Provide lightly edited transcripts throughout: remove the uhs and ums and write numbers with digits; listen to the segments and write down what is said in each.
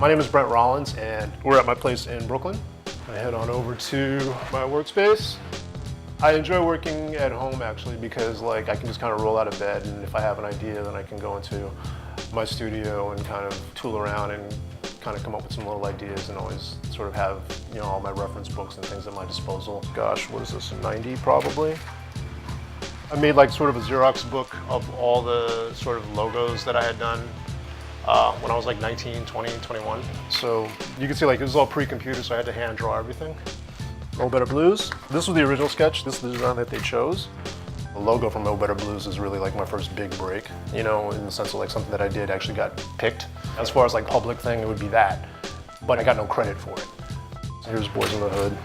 My name is Brent Rollins, and we're at my place in Brooklyn. I head on over to my workspace. I enjoy working at home actually because I can just kind of roll out of bed, and if I have an idea, then I can go into my studio and kind of tool around and kind of come up with some little ideas, and always sort of have all my reference books and things at my disposal. Gosh, what is this, 90 probably? I made sort of a Xerox book of all the sort of logos that I had done when I was 19, 20, 21. So you can see it was all pre-computer, so I had to hand draw everything. Oh Better Blues. This was the original sketch. This is the design that they chose. The logo from Oh Better Blues is really my first big break, in the sense of something that I did actually got picked. As far as public thing, it would be that, but I got no credit for it. So here's Boys in the Hood.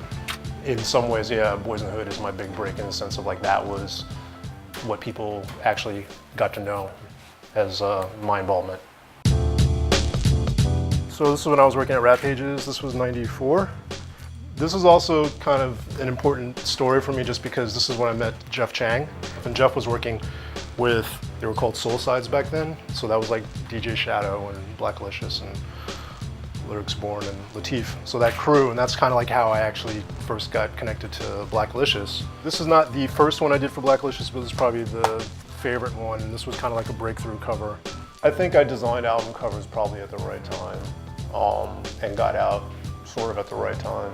In some ways, yeah, Boys in the Hood is my big break in the sense of that was what people actually got to know as my involvement. So this is when I was working at Rap Pages. This was 94. This is also kind of an important story for me just because this is when I met Jeff Chang. And Jeff was working with, they were called Soul Sides back then. So that was DJ Shadow and Blacklicious and Lyrics Born and Latif. So that crew, and that's kind of how I actually first got connected to Blacklicious. This is not the first one I did for Blacklicious, but it's probably the favorite one. And this was kind of a breakthrough cover. I think I designed album covers probably at the right time and got out sort of at the right time.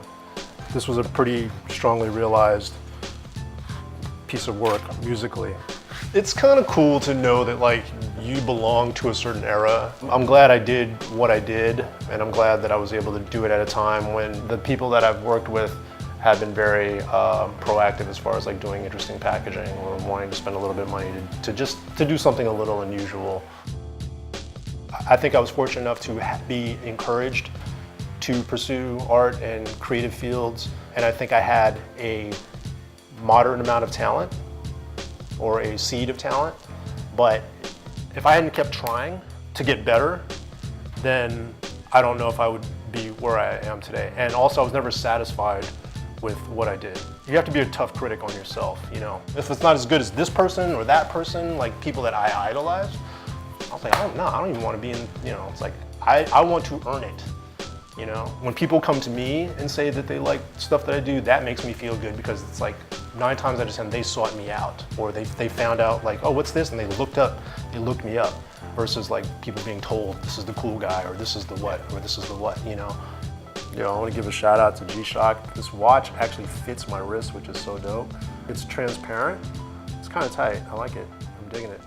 This was a pretty strongly realized piece of work musically. It's kind of cool to know that you belong to a certain era. I'm glad I did what I did, and I'm glad that I was able to do it at a time when the people that I've worked with have been very proactive as far as doing interesting packaging or wanting to spend a little bit of money to do something a little unusual. I think I was fortunate enough to be encouraged to pursue art and creative fields, and I think I had a moderate amount of talent or a seed of talent, but if I hadn't kept trying to get better, then I don't know if I would be where I am today. And also I was never satisfied with what I did. You have to be a tough critic on yourself, If it's not as good as this person or that person, people that I idolize, I was I don't even want to be in, it's I want to earn it. When people come to me and say that they like stuff that I do, that makes me feel good because it's 9 times out of 10 they sought me out, or they found out oh, what's this, and they looked me up, versus people being told this is the cool guy or this is the what or this is the what. I want to give a shout out to G-SHOCK. This watch actually fits my wrist, which is so dope. It's transparent. It's kind of tight. I like it. I'm digging it.